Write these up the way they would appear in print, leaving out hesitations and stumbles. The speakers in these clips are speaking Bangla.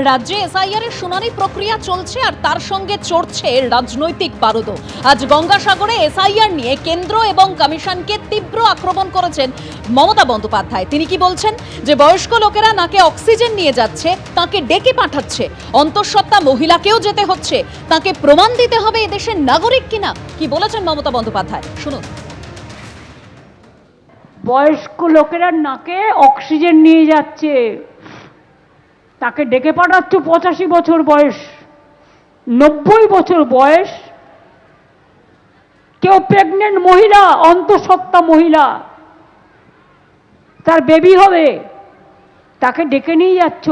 রাজ্যে এসআইআর এর শুনানি প্রক্রিয়া চলছে আর তার সঙ্গে চড়ছে রাজনৈতিক বারুদও। আজ গঙ্গাসাগরে এসআইআর নিয়ে কেন্দ্র এবং কমিশনকে তীব্র আক্রমণ করেছেন মমতা বন্দ্যোপাধ্যায়। তিনি কি বলছেন? যে বয়স্ক লোকেরা নাকে অক্সিজেন নিয়ে যাচ্ছে, তাকে ডেকে পাঠাচ্ছে, অন্তঃসত্ত্বা মহিলাকেও যেতে হচ্ছে, তাকে প্রমাণ দিতে হবে এদেশের নাগরিক কিনা। কি বলেছেন মমতা বন্দ্যোপাধ্যায়, শুনুন। বয়স্ক লোকেরা নাকে অক্সিজেন নিয়ে যাচ্ছে, তাকে ডেকে পাঠাচ্ছ। 85 বছর বয়স, 90 বছর বয়স, কেউ প্রেগনেন্ট মহিলা, অন্তঃসত্ত্বা মহিলা, তার বেবি হবে, তাকে ডেকে নিয়ে যাচ্ছ।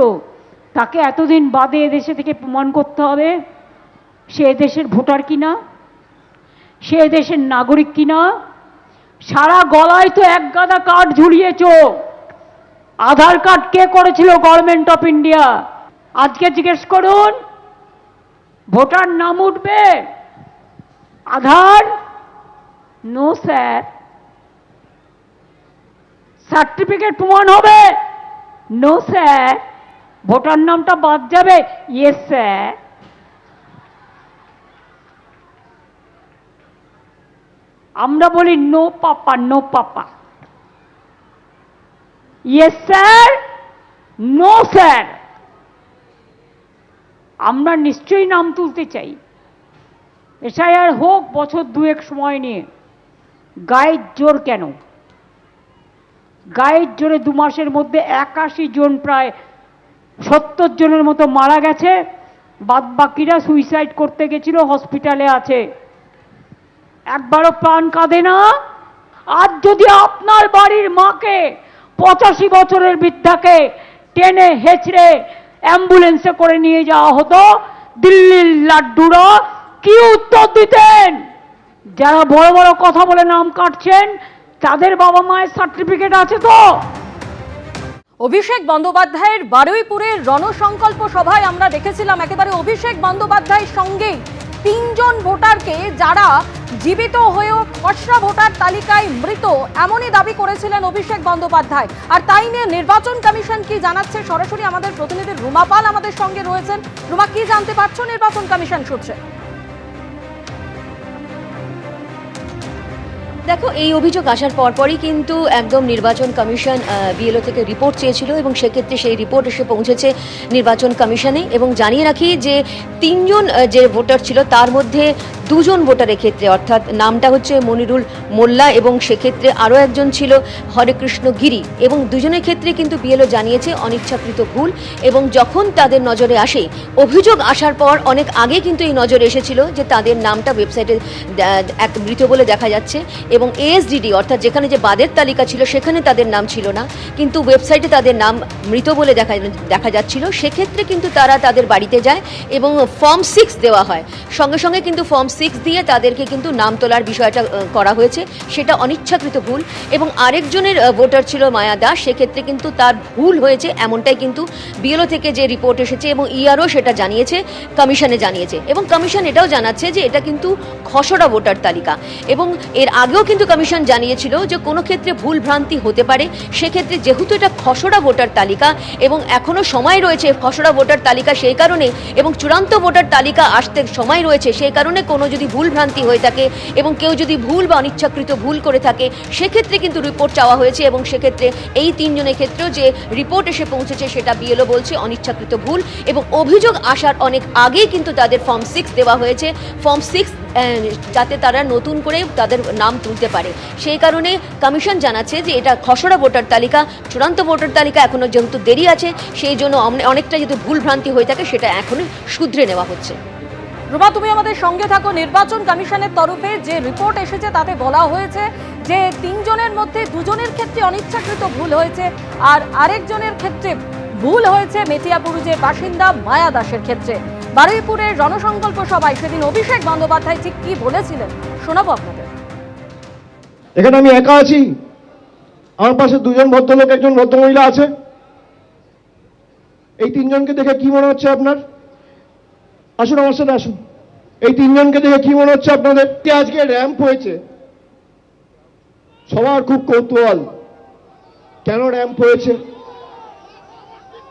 তাকে এতদিন বাদে এদেশে থেকে প্রমাণ করতে হবে সে এদেশের ভোটার কিনা, সে এদেশের নাগরিক কিনা। সারা গলায় তো এক গাদা কার্ড ঝুলিয়েছ। আধার কার্ড কে করেছিল? Government of India. আজকে জিজ্ঞেস করুন, ভোটার নাম উঠবে, আধার নো স্যার। সার্টিফিকেট প্রমাণ হবে, নো স্যার। ভোটার নামটা বাদ যাবে, ইয়েস স্যার। আমরা বলি no papa, no papa, yes sir, no sir. আমরা নিশ্চয়ই নাম তুলতে চাই। এসআইআর হোক বছর দুয়েক সময় নিয়ে। গায়ের জোর কেন? গায়ের জোরে 2 মাসের মধ্যে 81 জন, প্রায় 70 জনের মতো মারা গেছে। বাদ বাকিরা সুইসাইড করতে গেছিল, হসপিটালে আছে। একবারও প্রাণ কাঁদে না? আজ যদি আপনার বাড়ির মাকে, 85 বছরের বৃদ্ধাকে টেনে হেঁচড়ে অ্যাম্বুলেন্সে করে নিয়ে যাওয়া হতো, দিল্লির লাড্ডুরা কি উত্তর দিতেন? যারা বড় বড় কথা বলে নাম কাটছেন, তাদের বাবা মায়ের সার্টিফিকেট আছে তো? অভিষেক বন্দ্যোপাধ্যায়ের বারুইপুরের রণসংকল্প সভায় আমরা দেখেছিলাম একেবারে অভিষেক বন্দ্যোপাধ্যায়ের সঙ্গেই 3 জন ভোটারকে, যারা জীবিত হয়েও খসড়া ভোটার তালিকায় মৃত, এমনই দাবি করেছিলেন অভিষেক বন্দ্যোপাধ্যায়। আর তাই নিয়ে নির্বাচন কমিশন কি জানাচ্ছে, সরাসরি আমাদের প্রতিনিধি রুমা পাল আমাদের সঙ্গে রয়েছেন। রুমা, কি জানতে পারছো নির্বাচন কমিশন সূত্রে? দেখো, এই অভিযোগ আসার পরপরই কিন্তু একদম নির্বাচন কমিশন বিএলও থেকে রিপোর্ট চেয়েছিল এবং সেক্ষেত্রে সেই রিপোর্ট এসে পৌঁছেছে নির্বাচন কমিশনে। এবং জানিয়ে রাখি যে 3 জন যে ভোটার ছিল তার মধ্যে 2 জন ভোটারের ক্ষেত্রে, অর্থাৎ নামটা হচ্ছে মনিরুল মোল্লা এবং সেক্ষেত্রে আরও একজন ছিল হরেকৃষ্ণ গিরি, এবং 2 জনের ক্ষেত্রে কিন্তু বিএলও জানিয়েছে অনিচ্ছাকৃত ভুল। এবং যখন তাদের নজরে আসে, অভিযোগ আসার পর অনেক আগে কিন্তু এই নজরে এসেছিল যে তাদের নামটা ওয়েবসাইটে এক মৃত বলে দেখা যাচ্ছে, এবং এএসডিডি অর্থাৎ যেখানে যে বাদের তালিকা ছিল সেখানে তাদের নাম ছিল না, কিন্তু ওয়েবসাইটে তাদের নাম মৃত বলে দেখা যাচ্ছিল। সেক্ষেত্রে কিন্তু তারা তাদের বাড়িতে যায় এবং ফর্ম 6 দেওয়া হয়। সঙ্গে সঙ্গে কিন্তু ফর্ম 6 দিয়ে তাদেরকে কিন্তু নাম তোলার বিষয়টা করা হয়েছে, সেটা অনিচ্ছাকৃত ভুল। এবং আরেকজনের ভোটার ছিল মায়া দাস, সেক্ষেত্রে কিন্তু তার ভুল হয়েছে, এমনটাই কিন্তু বিএলও থেকে যে রিপোর্ট এসেছে এবং ইআরও সেটা জানিয়েছে, কমিশনে জানিয়েছে। এবং কমিশন এটাও জানাচ্ছে যে এটা কিন্তু খসড়া ভোটার তালিকা। এবং এর আগেও কিন্তু কমিশন জানিয়েছিল যে কোনো ক্ষেত্রে ভুল ভ্রান্তি হতে পারে। সেক্ষেত্রে যেহেতু এটা খসড়া ভোটার তালিকা এবং এখনও সময় রয়েছে খসড়া ভোটার তালিকা, সেই কারণে, এবং চূড়ান্ত ভোটার তালিকা আসতে সময় রয়েছে, সেই কারণে কোনো যদি ভুল ভ্রান্তি হয়ে থাকে এবং কেউ যদি ভুল বা অনিচ্ছাকৃত ভুল করে থাকে, সেক্ষেত্রে কিন্তু রিপোর্ট চাওয়া হয়েছে। এবং সেক্ষেত্রে এই 3 জনের ক্ষেত্রেও যে রিপোর্ট এসে পৌঁছেছে সেটা বিএলও বলছে অনিচ্ছাকৃত ভুল। এবং অভিযোগ আসার অনেক আগেই কিন্তু তাদের ফর্ম 6 দেওয়া হয়েছে, ফর্ম 6 যাতে তারা নতুন করে তাদের নাম তুলতে পারে। সেই কারণে কমিশন জানাচ্ছে যে এটা খসড়া ভোটার তালিকা, চূড়ান্ত ভোটার তালিকা এখনও যেহেতু দেরি আছে, সেই জন্য অনেকটা যদি ভুল ভ্রান্তি হয়ে থাকে সেটা এখনই শুধরে নেওয়া হচ্ছে। রুমা, তুমি আমাদের সঙ্গে থাকো। নির্বাচন কমিশনের তরফে যে রিপোর্ট এসেছে তাতে বলা হয়েছে যে 3 জনের মধ্যে 2 জনের ক্ষেত্রে অনিচ্ছাকৃত ভুল হয়েছে, আর আরেকজনের ক্ষেত্রে ভুল হয়েছে মেটিয়াপুরুজের বাসিন্দা মায়া দাসের ক্ষেত্রে। বারুইপুরের রণসংকল্প সভায় সেদিন অভিষেক বন্দ্যোপাধ্যায় ঠিক কি বলেছিলেন শোনাবো আপনাদের। এখানে আমি একা আছি, আমার পাশে 2 জন ভদ্রলোক, একজন ভদ্রমহিলা আছে। এই 3 জনকে দেখে কি মনে হচ্ছে আপনার? আসুন আমার সাথে আসুন। এই 3 জনকে দেখে কি মনে হচ্ছে আপনাদের? আজকে র্যাম্প হয়েছে, সবার খুব কৌতূহল। কেন র্যাম্প হয়েছে?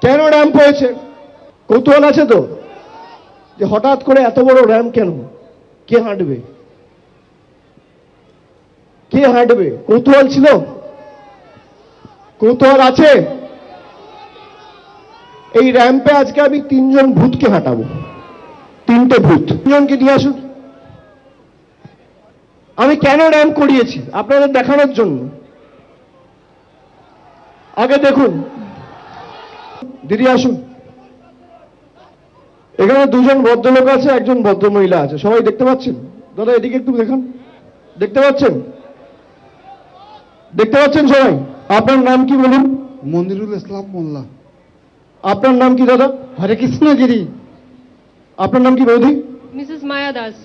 কেন র্যাম্প হয়েছে? কৌতূহল আছে তো যে হঠাৎ করে এত বড় র্যাম্প কেন, কে হাঁটবে, কে হাঁটবে? কৌতূহল ছিল, কৌতূহল আছে। এই র্যাম্পে আজকে আমি 3 জন ভূতকে হাঁটাবো, 3টে ভূত। 3 জনকে নিয়ে আসুন। আমি কেন র্যাম্প করিয়েছি আপনাদের দেখানোর জন্য। আগে দেখুন, দিদি আসুন। এখানে 2 জন ভদ্রলোক আছে, 1 জন ভদ্রমহিলা আছে, সবাই দেখতে পাচ্ছেন? দাদা এদিকে একটু দেখান, দেখতে পাচ্ছেন? দেখতে পাচ্ছেন সবাই? আপনার নাম কি বলুন? মনিরুল ইসলাম মোল্লা। আপনার নাম কি দাদা? হরে কৃষ্ণ গিরি। আপনার নাম কি বৌদি? মিসেস মায়া দাস।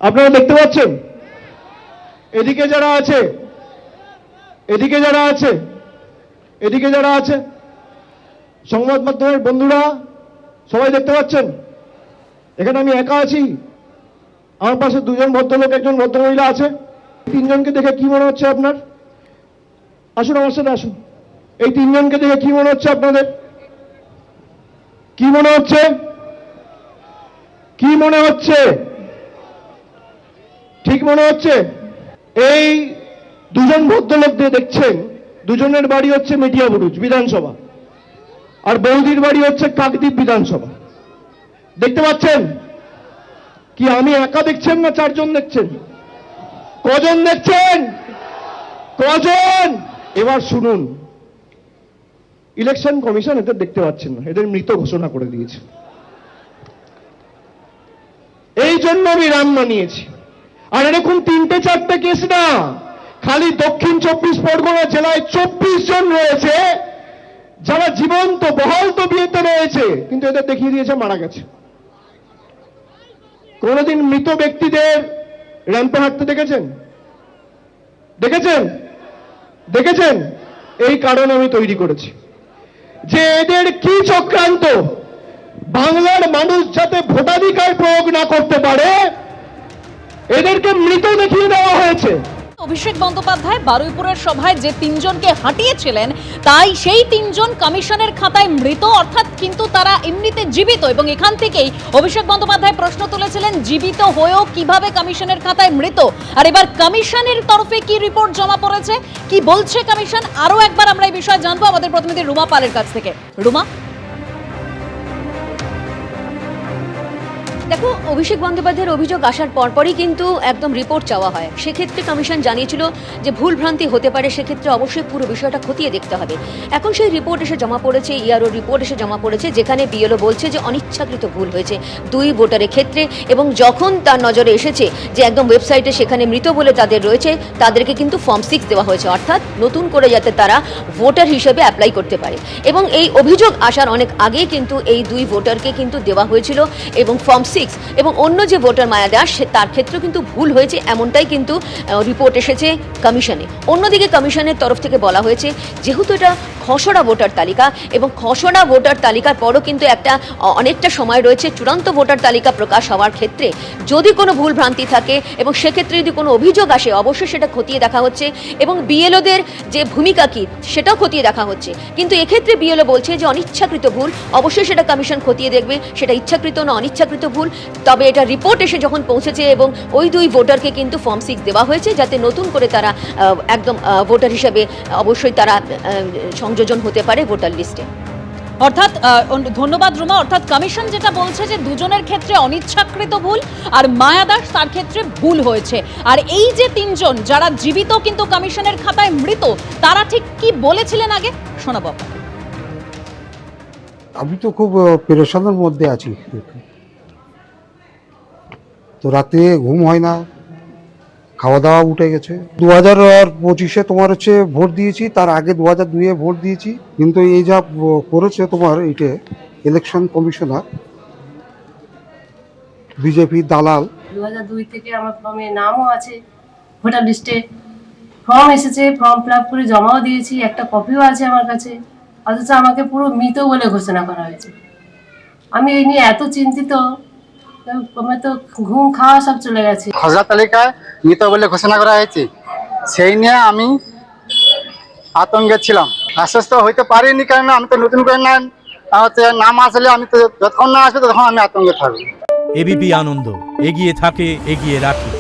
আপনারা দেখতে পাচ্ছেন? এদিকে যারা আছে, এদিকে যারা আছে, এদিকে যারা আছে, সংবাদ মাধ্যমের বন্ধুরা সবাই দেখতে পাচ্ছেন? এখানে আমি একা আছি, আমার পাশে 2 জন ভদ্রলোক, 1 জন ভদ্রমহিলা আছে। 3 জনকে দেখে কি মনে হচ্ছে আপনার? আসুন আমার সাথে আসুন। এই 3 জনকে দেখে কি মনে হচ্ছে আপনাদের? কি মনে হচ্ছে? কি মনে হচ্ছে? ঠিক মনে হচ্ছে? এই 2 জন ভদ্রলোক দিয়ে দেখছেন, 2 জনের বাড়ি হচ্ছে মেটিয়াবুরুজ বিধানসভা, আর বৌদির বাড়ি হচ্ছে কাকদ্বীপ বিধানসভা। দেখতে পাচ্ছেন? কি আমি একা দেখছেন না 4 জন দেখছেন? কজন দেখছেন? কজন? এবার শুনুন, ইলেকশন কমিশন এদের দেখতে পাচ্ছেন না, এদের মৃত ঘোষণা করে দিয়েছে। এই জন্য আমি রাম মানিয়েছি। আর এরকম 3-4টে কেস না, খালি দক্ষিণ 24 পরগনা জেলায় 24 জন রয়েছে যারা জীবন্ত বহাল তবিয়তে রয়েছে, কিন্তু এদের দেখিয়ে দিয়েছে মারা গেছে। কোনদিন মৃত ব্যক্তিদের র্যাম্পে হাঁটতে দেখেছেন? দেখেছেন? দেখেছেন? এই কারণে আমি তৈরি করেছি যে এদের কি চক্রান্ত, বাংলার মানুষ যাতে ভোটাধিকার প্রয়োগ না করতে পারে, এদেরকে মৃত দেখিয়ে দেওয়া হয়েছে। অভিষেক বন্দ্যোপাধ্যায় বারুইপুরের সভায় যে 3 জনকে হাঁটিয়েছিলেন, তাই সেই 3 জন কমিশনের খাতায় মৃত, অর্থাৎ কিন্তু তারা এমনিতে জীবিত। এবং এখান থেকেই অভিষেক বন্দ্যোপাধ্যায় প্রশ্ন তুলেছিলেন, জীবিত হয়েও কিভাবে কমিশনের খাতায় মৃত। আর এবার কমিশনের তরফে কি রিপোর্ট জমা পড়েছে, কি বলছে কমিশন, আরো একবার আমরা এই বিষয়ে জানবো আমাদের প্রতিনিধি রুমা পালের কাছ থেকে। রুমা, দেখো, অভিষেক বন্দ্যোপাধ্যায়ের অভিযোগ আসার পরপরই কিন্তু একদম রিপোর্ট চাওয়া হয়। সেক্ষেত্রে কমিশন জানিয়েছিল যে ভুলভ্রান্তি হতে পারে, সেক্ষেত্রে অবশ্যই পুরো বিষয়টা খতিয়ে দেখতে হবে। এখন সেই রিপোর্ট এসে জমা পড়েছে, ইআরও রিপোর্ট এসে জমা পড়েছে, যেখানে বিএলও বলছে যে অনিচ্ছাকৃত ভুল হয়েছে 2 ভোটারের ক্ষেত্রে। এবং যখন তার নজরে এসেছে যে একদম ওয়েবসাইটে সেখানে মৃত বলে তাদের রয়েছে, তাদেরকে কিন্তু ফর্ম 6 দেওয়া হয়েছে, অর্থাৎ নতুন করে যাতে তারা ভোটার হিসেবে অ্যাপ্লাই করতে পারে। এবং এই অভিযোগ আসার অনেক আগেই কিন্তু এই 2 ভোটারকে কিন্তু দেওয়া হয়েছিল এবং ফর্ম 6। এবং অন্য যে ভোটার মায়া দাস, তার ক্ষেত্রেও কিন্তু ভুল হয়েছে, এমনটাই কিন্তু রিপোর্ট এসেছে কমিশনে। অন্যদিকে কমিশনের তরফ থেকে বলা হয়েছে, যেহেতু এটা খসড়া ভোটার তালিকা এবং খসড়া ভোটার তালিকার পরও কিন্তু অনেকটা সময় রয়েছে চূড়ান্ত ভোটার তালিকা প্রকাশ হওয়ার ক্ষেত্রে, যদি কোনো ভুল ভ্রান্তি থাকে এবং সেক্ষেত্রে যদি কোনো অভিযোগ আসে, অবশ্যই সেটা খতিয়ে দেখা হচ্ছে এবং বিএলওদের যে ভূমিকা কি সেটাও খতিয়ে দেখা হচ্ছে। কিন্তু এক্ষেত্রে বিএলও বলছে যে অনিচ্ছাকৃত ভুল, অবশ্যই সেটা কমিশন খতিয়ে দেখবে, সেটা ইচ্ছাকৃত না অনিচ্ছাকৃত ভুল। তবে এটা রিপোর্ট এসে যখন পৌঁছেছে এবং ওই 2 ভোটারকে কিন্তু ফর্ম 6 দেওয়া হয়েছে, যাতে নতুন করে তারা একদম ভোটার হিসেবে অবশ্যই তারা সংযোজন হতে পারে ভোটার লিস্টে। অর্থাৎ ধন্যবাদ রুমা। অর্থাৎ কমিশন যেটা বলছে যে 2 জনের ক্ষেত্রে অনিচ্ছাকৃত ভুল আর মায়া দাস তার ক্ষেত্রে ভুল হয়েছে। আর এই যে 3 জন যারা জীবিত কিন্তু কমিশনের খাতায় মৃত, তারা ঠিক কি বলেছিলেন আগে শোনাবো। আমি তো খুব পেরেশানের মধ্যে আছি। তো রাতে ঘুম হয় না, খাওয়া দাওয়া উঠে গেছে। 2025-এ তোমার হচ্ছে ভোট দিয়েছি, তার আগে 2002-এ ভোট দিয়েছি। কিন্তু এই যা করেছে তোমার এইটা ইলেকশন কমিশনার, বিজেপি দালাল। 2002 থেকে আমার ফর্মে নামও আছে, ভোটার লিস্টে ফর্ম এসেছে, ফর্ম ফিল আপ করে জমাও দিয়েছি, একটা কপিও আছে আমার কাছে, অথচ আমাকে পুরো মৃত বলে ঘোষণা করা হয়েছে। আমি এই নিয়ে এত চিন্তিত, আমার তো ঘুম খাওয়া সব চলে গেছে। খসড়া তালিকায় মৃত বলে ঘোষণা করা হয়েছে, সেই নিয়ে আমি আতঙ্কে ছিলাম। আশ্বস্ত হইতে পারিনি, কারণ আমি তো নতুন করে না হচ্ছে নাম আসলে আমি তো যতক্ষণ না আসবে ততক্ষণ আমি আতঙ্কে থাকবো। এবিপি আনন্দ, এগিয়ে থাকে, এগিয়ে রাখে।